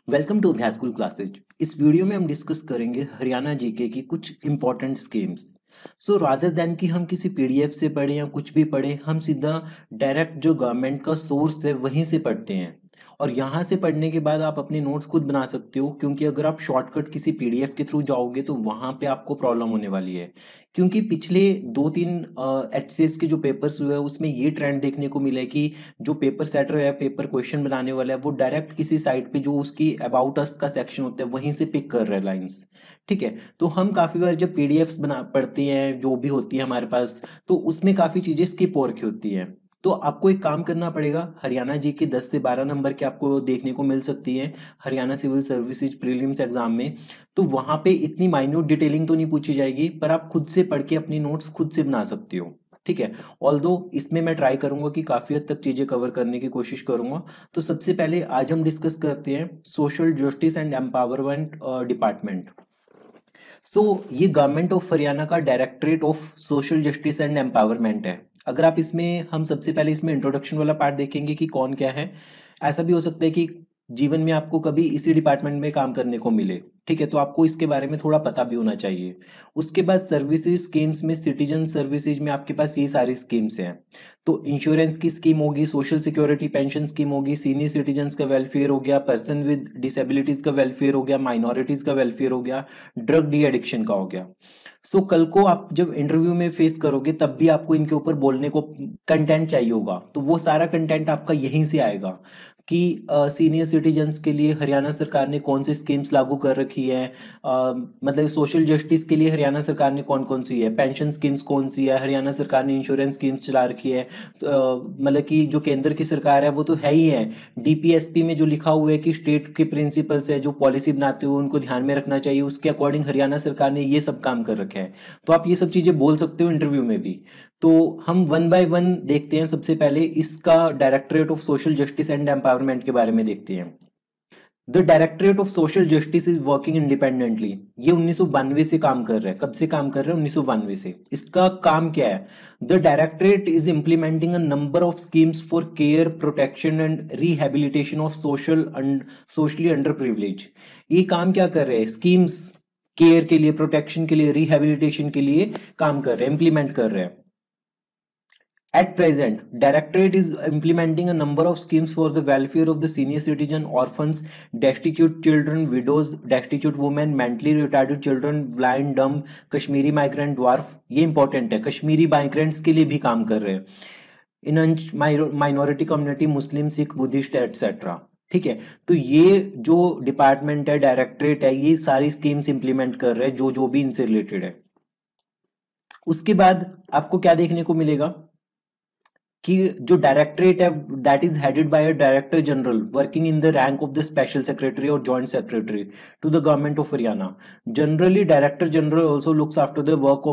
Welcome to अभ्यास school classes. इस video में हम डिस्कस करेंगे हरियाणा जीके की कुछ important schemes. So rather than कि हम किसी पीडीएफ से पढ़ें या कुछ भी पढ़ें, हम सीधा डायरेक्ट जो गवर्नमेंट का सोर्स है वहीं से पढ़ते हैं। और यहाँ से पढ़ने के बाद आप अपने नोट्स खुद बना सकते हो, क्योंकि अगर आप शॉर्टकट किसी पीडीएफ के थ्रू जाओगे तो वहाँ पे आपको प्रॉब्लम होने वाली है। क्योंकि पिछले 2-3 एचसीएस के जो पेपर्स हुए हैं उसमें ये ट्रेंड देखने को मिला है कि जो पेपर सेटर या पेपर क्वेश्चन बनाने वाला है वो डायरेक्ट किसी साइट पे जो उसकी अबाउट अस का सेक्शन होता है वहीं से पिक कर रहा है लाइंस। ठीक है, तो हम काफ़ी बार जब पीडीएफ्स बना पढ़ते हैं जो भी होती है हमारे पास, तो उसमें काफ़ी चीज़ें स्किप हो रखी होती है। तो आपको एक काम करना पड़ेगा, हरियाणा जी के 10 से 12 नंबर के आपको देखने को मिल सकती है Haryana civil services prelims exam में। तो वहाँ पे इतनी माइन्यूट डिटेलिंग तो नहीं पूछी जाएगी, पर आप खुद से पढ़ के अपनी नोट्स खुद से बना सकते हो। ठीक है, ऑल्दो इसमें मैं ट्राई करूंगा कि काफ़ी हद तक चीज़ें कवर करने की कोशिश करूंगा। तो सबसे पहले आज हम डिस्कस करते हैं social justice and empowerment department. ये गवर्नमेंट ऑफ हरियाणा का directorate of social justice and empowerment है। अगर आप इसमें हम सबसे पहले इसमें इंट्रोडक्शन वाला पार्ट देखेंगे कि कौन क्या है। ऐसा भी हो सकता है कि जीवन में आपको कभी इसी डिपार्टमेंट में काम करने को मिले। ठीक है, तो आपको इसके बारे में थोड़ा पता भी होना चाहिए। उसके बाद सर्विसेज स्कीम्स में सिटीजन सर्विसेज में आपके पास ये सारी स्कीम्स हैं। तो इंश्योरेंस की स्कीम होगी, सोशल सिक्योरिटी पेंशन स्कीम होगी, सीनियर सिटीजन्स का वेलफेयर हो गया, पर्सन विद डिसेबिलिटीज का वेलफेयर हो गया, माइनॉरिटीज का वेलफेयर हो गया, ड्रग डी एडिक्शन का हो गया। कल को आप जब इंटरव्यू में फेस करोगे तब भी आपको इनके ऊपर बोलने को कंटेंट चाहिए होगा, तो वो सारा कंटेंट आपका यहीं से आएगा कि सीनियर सिटीजन्स के लिए हरियाणा सरकार ने कौन सी स्कीम्स लागू कर रखी है। मतलब सोशल जस्टिस के लिए हरियाणा सरकार ने कौन कौन सी है, पेंशन स्कीम्स कौन सी है, हरियाणा सरकार ने इंश्योरेंस स्कीम्स चला रखी है। तो मतलब कि जो केंद्र की सरकार है वो तो है ही है। डीपीएसपी में जो लिखा हुआ है कि स्टेट के प्रिंसिपल्स है जो पॉलिसी बनाते हुए उनको ध्यान में रखना चाहिए, उसके अकॉर्डिंग हरियाणा सरकार ने ये सब काम कर रखे हैं। तो आप ये सब चीज़ें बोल सकते हो इंटरव्यू में भी। तो हम वन बाय वन देखते हैं। सबसे पहले इसका directorate of social justice and empowerment के बारे में देखते हैं। The directorate of social justice is working independently. ये 1992 से काम कर रहा है। कब से काम कर रहा है? 1992 से। इसका काम क्या है? The directorate is implementing a number of schemes for care, protection and rehabilitation of socially under privilege. ये काम क्या कर रहे हैं? स्कीम्स केयर के लिए, प्रोटेक्शन के लिए, रिहेबिलिटेशन के लिए काम कर रहे हैं, इंप्लीमेंट कर रहे हैं। At present, Directorate is implementing a number of schemes for the welfare of the senior citizen, orphans, destitute children, widows, destitute women, mentally retarded children, blind, dumb, Kashmiri migrant, dwarf. ये इंपॉर्टेंट है, Kashmiri migrants के लिए भी काम कर रहे हैं। इन minority community, मुस्लिम, Sikh, Buddhist etcetera. ठीक है, तो ये जो डिपार्टमेंट है, डायरेक्टरेट है, ये सारी स्कीम्स इंप्लीमेंट कर रहे हैं जो जो भी इनसे रिलेटेड है। उसके बाद आपको क्या देखने को मिलेगा कि जो डायरेक्टरेट है that is headed by a director general working in the rank of the special secretary और joint secretary to the government of Haryana. Generally director general also looks after the work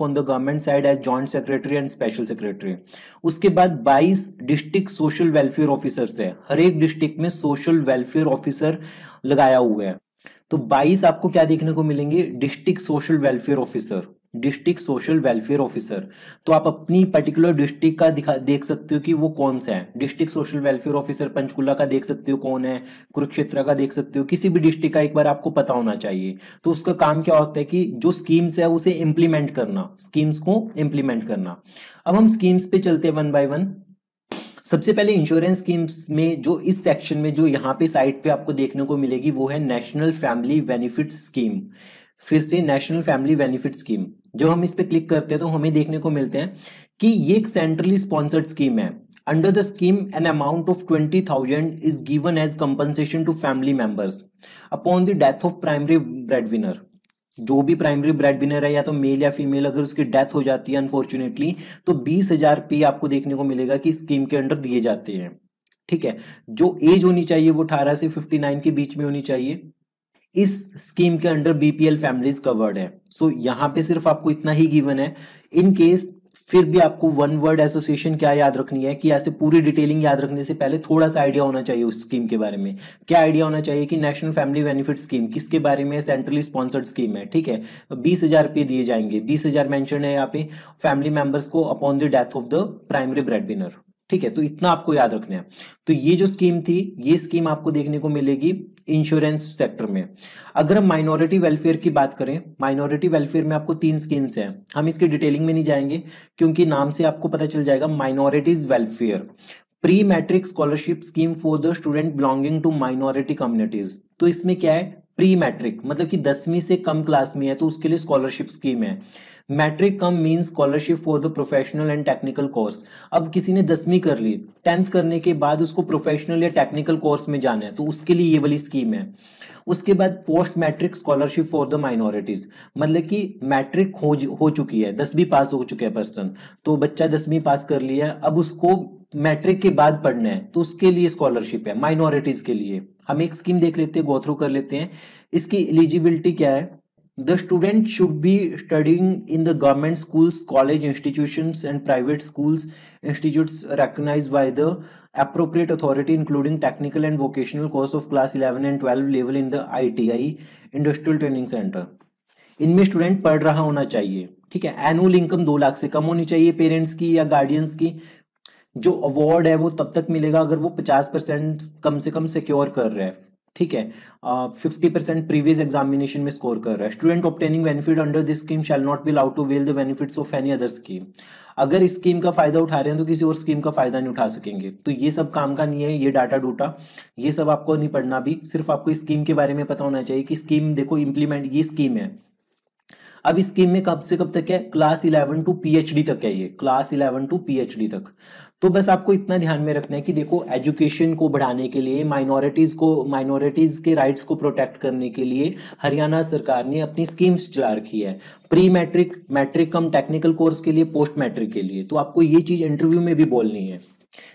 on the government side as joint secretary and special secretary. उसके बाद 22 district social welfare officers है। हर एक district में social welfare officer लगाया हुआ है। तो 22 आपको क्या देखने को मिलेंगे? District social welfare officer, district social welfare officer. तो आप अपनी पर्टिकुलर डिस्ट्रिक्ट का देख सकते हो कि वो कौन सा है। District social welfare officer Panchkula का देख सकते हो कौन है, कुरुक्षेत्र का देख सकते हो, किसी भी डिस्ट्रिक्ट का एक बार आपको पता होना चाहिए। तो उसका काम क्या होता है कि जो स्कीम्स है उसे इंप्लीमेंट करना, स्कीम्स को इंप्लीमेंट करना। अब हम स्कीम्स पे चलते हैं वन बाय वन। सबसे पहले इंश्योरेंस स्कीम्स में जो इस सेक्शन में जो यहाँ पे साइट पे आपको देखने को मिलेगी वो है नेशनल फैमिली बेनिफिट स्कीम। फिर से नेशनल फैमिली बेनिफिट स्कीम। जब हम इस पे क्लिक करते हैं तो हमें देखने को मिलते हैं कि ये एक सेंट्रली स्पॉन्सर्ड स्कीम है। Under the scheme an amount of 20,000 is given as compensation to family members upon the death of primary bread winner. जो भी प्राइमरी ब्रेड विनर है या तो मेल या फीमेल, अगर उसकी डेथ हो जाती है अनफॉर्चुनेटली, तो 20,000 रुपये आपको देखने को मिलेगा कि स्कीम के अंडर दिए जाते हैं। ठीक है, जो एज होनी चाहिए वो 18 से 59 के बीच में होनी चाहिए। इस स्कीम के अंडर बीपीएल फैमिलीज कवर्ड है। यहाँ पे सिर्फ आपको इतना ही गिवन है। इन केस फिर भी आपको वन वर्ड एसोसिएशन क्या याद रखनी है कि ऐसे पूरी डिटेलिंग याद रखने से पहले थोड़ा सा आइडिया होना चाहिए उस स्कीम के बारे में। क्या आइडिया होना चाहिए कि नेशनल फैमिली बेनिफिट स्कीम किसके बारे में? सेंट्रली स्पॉन्सर्ड स्कीम है। ठीक है, 20,000 रुपये दिए जाएंगे। 20,000 मेंशन है यहाँ पे फैमिली मेंबर्स को upon the death of the primary bread winner. ठीक है, तो इतना आपको याद रखना है। तो ये जो स्कीम थी, ये स्कीम आपको देखने को मिलेगी इंश्योरेंस सेक्टर में। अगर हम माइनॉरिटी वेलफेयर की बात करें, माइनॉरिटी वेलफेयर में आपको 3 स्कीम्स हैं, हम इसकी डिटेलिंग में नहीं जाएंगे क्योंकि नाम से आपको पता चल जाएगा। Minorities welfare pre matric scholarship scheme for the student belonging to minority communities. तो इसमें क्या है, प्री मैट्रिक मतलब कि 10वीं से कम क्लास में है तो उसके लिए स्कॉलरशिप स्कीम है। Matric cum means scholarship for the professional and technical course. अब किसी ने 10वीं कर ली, 10th करने के बाद उसको प्रोफेशनल या टेक्निकल कोर्स में जाना है तो उसके लिए ये वाली स्कीम है। उसके बाद post matric scholarship for the minorities, मतलब कि मैट्रिक हो चुकी है, 10वीं पास हो चुके हैं पर्सन, तो बच्चा 10वीं पास कर लिया, अब उसको मैट्रिक के बाद पढ़ना है तो उसके लिए स्कॉलरशिप है माइनॉरिटीज के लिए। हम एक स्कीम देख लेते हैं, गो थ्रू कर लेते हैं। इसकी एलिजिबिलिटी क्या है, the student should be studying in the government schools, college institutions and private schools institutes recognized by the appropriate authority including technical and vocational course of class 11 and 12 level in the ITI industrial training centre. इनमें student पढ़ रहा होना चाहिए, ठीक है। Annual income 2 lakh से कम होनी चाहिए पेरेंट्स की या गार्डियंस की। जो अवार्ड है वो तब तक मिलेगा अगर वो 50% कम से कम सिक्योर कर रहा है, ठीक है। 50% प्रीवियस एग्जामिनेशन में स्कोर कर रहा है। Student obtaining benefit under this scheme shall not be allowed to avail the benefits of any other scheme. अगर इस स्कीम का फायदा उठा रहे हैं तो किसी और स्कीम का फायदा नहीं उठा सकेंगे। तो ये सब काम का नहीं है, ये डाटा डूटा ये सब आपको नहीं पढ़ना भी, सिर्फ आपको इस स्कीम के बारे में पता होना चाहिए कि स्कीम देखो इम्प्लीमेंट, ये स्कीम है। अब इस स्कीम में कब से कब तक है, क्लास 11 टू पीएचडी तक है, ये क्लास 11 टू पीएचडी तक। तो बस आपको इतना ध्यान में रखना है कि देखो एजुकेशन को बढ़ाने के लिए, माइनॉरिटीज के राइट्स को प्रोटेक्ट करने के लिए हरियाणा सरकार ने अपनी स्कीम्स चला रखी है। प्री मैट्रिक, मैट्रिक कम टेक्निकल कोर्स के लिए, पोस्ट मैट्रिक के लिए। तो आपको ये चीज इंटरव्यू में भी बोलनी है।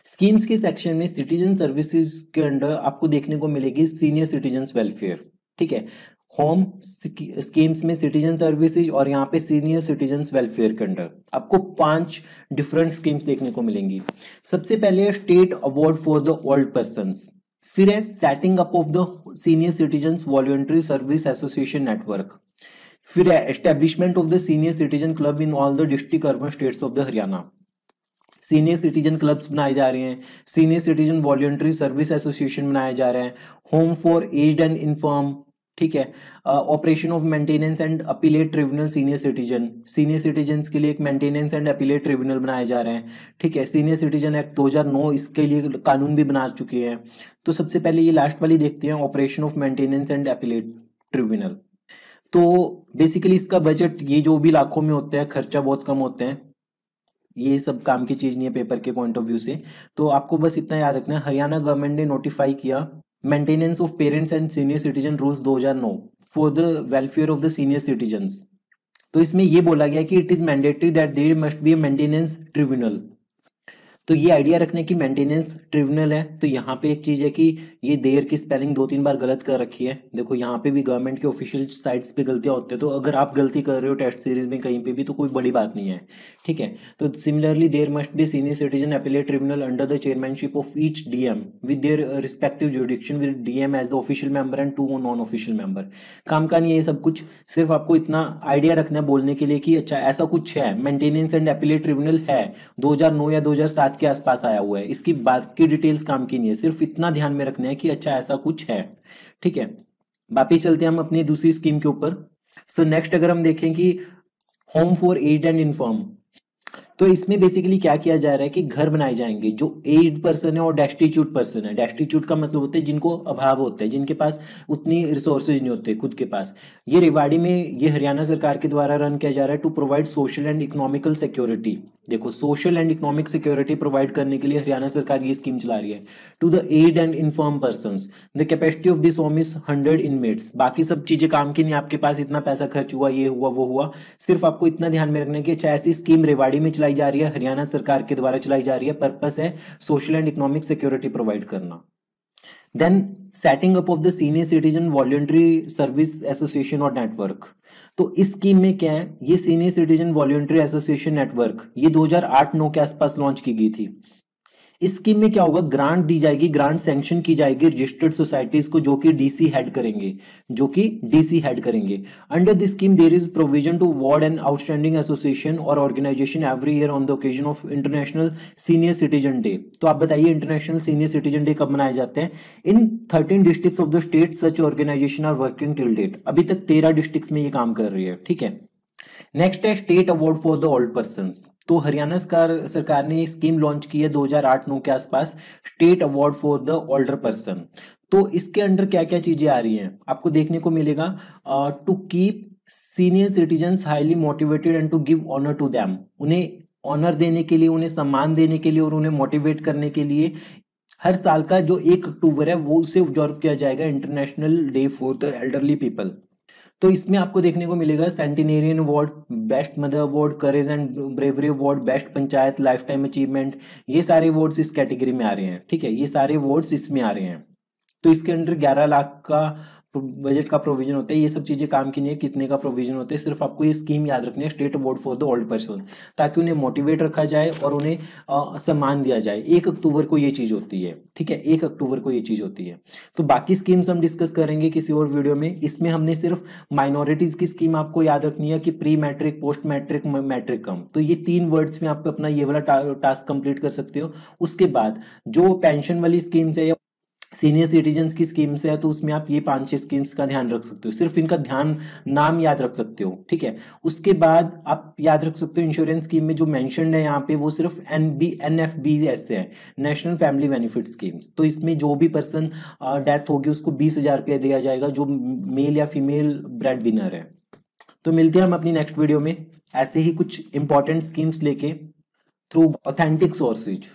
स्कीम्स के सेक्शन में सिटीजन सर्विसेज के अंडर आपको देखने को मिलेगी सीनियर सिटीजन वेलफेयर, ठीक है। होम स्कीम्स में सिटीजन सर्विसेज और यहाँ पे सीनियर सिटीजन वेलफेयर के अंडर आपको 5 डिफरेंट स्कीम्स देखने को मिलेंगी। सबसे पहले है state award for the old persons, फिर है setting up of the senior citizen voluntary service association network, फिर है establishment of the senior citizen club in all the district urban states of the Haryana. Senior citizen clubs बनाए जा रहे हैं, senior citizen voluntary service association बनाए जा रहे हैं, home for aged and inform, ठीक है। Operation of maintenance and appellate tribunal senior citizen के लिए एक मेंटेनेंस एंड अपीलेट ट्रिब्यूनल बनाए जा रहे हैं, ठीक है। सीनियर सिटीजन एक्ट 2009 इसके लिए कानून भी बना चुके हैं। तो सबसे पहले ये लास्ट वाली देखते हैं, operation of maintenance and appellate tribunal. तो बेसिकली इसका बजट ये जो भी लाखों में होता है, खर्चा बहुत कम होते हैं, ये सब काम की चीज नहीं है पेपर के पॉइंट ऑफ व्यू से। तो आपको बस इतना याद रखना है, हरियाणा गवर्नमेंट ने नोटिफाई किया maintenance of parents and senior citizen rules 2009 for the welfare of the senior citizens. तो इसमें ये बोला गया कि it is mandatory that there must be a maintenance tribunal. तो ये आइडिया रखने की मेंटेनेंस ट्रिब्यूनल है। तो यहाँ पे एक चीज है कि ये देर की स्पेलिंग 2-3 बार गलत कर रखी है। देखो यहाँ पे भी गवर्नमेंट के ऑफिशियल साइट्स पे गलतियां होती है, तो अगर आप गलती कर रहे हो टेस्ट सीरीज में कहीं पे भी तो कोई बड़ी बात नहीं है, ठीक है। तो similarly there must be senior citizen appellate tribunal under the chairmanship of each DM with their respective jurisdiction with DM as the official member and 2 non official member. काम का नहीं है ये सब कुछ, सिर्फ आपको इतना आइडिया रखना है बोलने के लिए कि अच्छा ऐसा कुछ है, मेंटेनेंस एंड अपीलेट ट्रिब्यूनल है, 2009 या 2007 के आसपास आया हुआ है। इसकी बात की डिटेल्स काम की नहीं है, सिर्फ इतना ध्यान में रखना है कि अच्छा ऐसा कुछ है, ठीक है। वापिस चलते हैं हम अपनी दूसरी स्कीम के ऊपर। सो नेक्स्ट अगर हम देखें कि home for aged and inform, तो इसमें बेसिकली क्या किया जा रहा है कि घर बनाए जाएंगे जो एज्ड पर्सन है और डेस्टिट्यूट पर्सन है। डेस्टिट्यूट का मतलब होता है जिनको अभाव होता है, जिनके पास उतनी रिसोर्सेज नहीं होते खुद के पास। ये रेवाड़ी में ये हरियाणा सरकार के द्वारा रन किया जा रहा है to provide social and economical security. देखो social and economic security provide करने के लिए हरियाणा सरकार ये स्कीम चला रही है to the aged and infirm persons. The capacity of this home is 100 inmates. बाकी सब चीजें काम की नहीं, आपके पास इतना पैसा खर्च हुआ, ये हुआ वो हुआ, सिर्फ आपको इतना ध्यान में रखना है कि अच्छा ऐसी स्कीम रेवाड़ी में चलाई जा रही है, हरियाणा सरकार के द्वारा चलाई जा रही है, पर्पस है social and economic security provide करना। Then setting up of the senior citizen voluntary service association और नेटवर्क। तो इस स्कीम में क्या है, ये senior citizen voluntary association network ये 2008-9 के आसपास लॉन्च की गई थी। इस स्कीम में क्या होगा, ग्रांट दी जाएगी, ग्रांट सैंक्शन की जाएगी रजिस्टर्ड सोसाइटीज को, जो कि डीसी हेड करेंगे। Under this scheme there is provision to award an outstanding association और organisation every year on the occasion of international senior citizen day. तो आप बताइए इंटरनेशनल सीनियर सिटीजन डे कब मनाए जाते हैं? In 13 districts of the state such organization are working till date. अभी तक 13 डिस्ट्रिक्ट्स में ये काम कर रही है, ठीक है। नेक्स्ट है state award for the old person. तो हरियाणा सरकार ने स्कीम लॉन्च की है 2008-9 के आसपास, state award for the older person. तो इसके अंडर क्या क्या चीजें आ रही हैं आपको देखने को मिलेगा, to keep senior citizens highly motivated and to give honour to them. उन्हें ऑनर देने के लिए, उन्हें सम्मान देने के लिए और उन्हें मोटिवेट करने के लिए हर साल का जो 1 अक्टूबर है वो उसे ऑब्जर्व किया जाएगा, international day for the elderly people. तो इसमें आपको देखने को मिलेगा centenarian award, best mother award, courage and bravery award, best panchayat, lifetime achievement, ये सारे अवार्ड्स इस कैटेगरी में आ रहे हैं, ठीक है। ये सारे अवार्ड्स इसमें आ रहे हैं। तो इसके अंडर 11 लाख का बजट का प्रोविजन होता है। ये सब चीजें काम की नहीं है कितने का प्रोविजन होता है, सिर्फ आपको ये स्कीम याद रखनी है, state award for the old person, ताकि उन्हें मोटिवेट रखा जाए और उन्हें सम्मान दिया जाए। 1 अक्टूबर को ये चीज होती है, ठीक है, 1 अक्टूबर को ये चीज होती है। तो बाकी स्कीम्स हम डिस्कस करेंगे किसी और वीडियो में। इसमें हमने सिर्फ माइनॉरिटीज की स्कीम आपको याद रखनी है कि pre matric, post matric, matric cum. तो ये 3 वर्ड्स में आप अपना ये वाला टास्क कंप्लीट कर सकते हो। उसके बाद जो पेंशन वाली स्कीम्स है या सीनियर सिटीजन्स की स्कीम्स है, तो उसमें आप ये 5-6 स्कीम्स का ध्यान रख सकते हो, सिर्फ इनका नाम याद रख सकते हो, ठीक है। उसके बाद आप याद रख सकते हो इंश्योरेंस स्कीम में जो मेंशन्ड है यहाँ पे वो सिर्फ NFBS है, नेशनल फैमिली बेनिफिट स्कीम्स। तो इसमें जो भी पर्सन डेथ होगी उसको 20,000 रुपया दिया जाएगा, जो मेल या फीमेल ब्रेड विनर है। तो मिलते हैं हम अपनी नेक्स्ट वीडियो में ऐसे ही कुछ इंपॉर्टेंट स्कीम्स लेके थ्रू ऑथेंटिक सोर्सेज।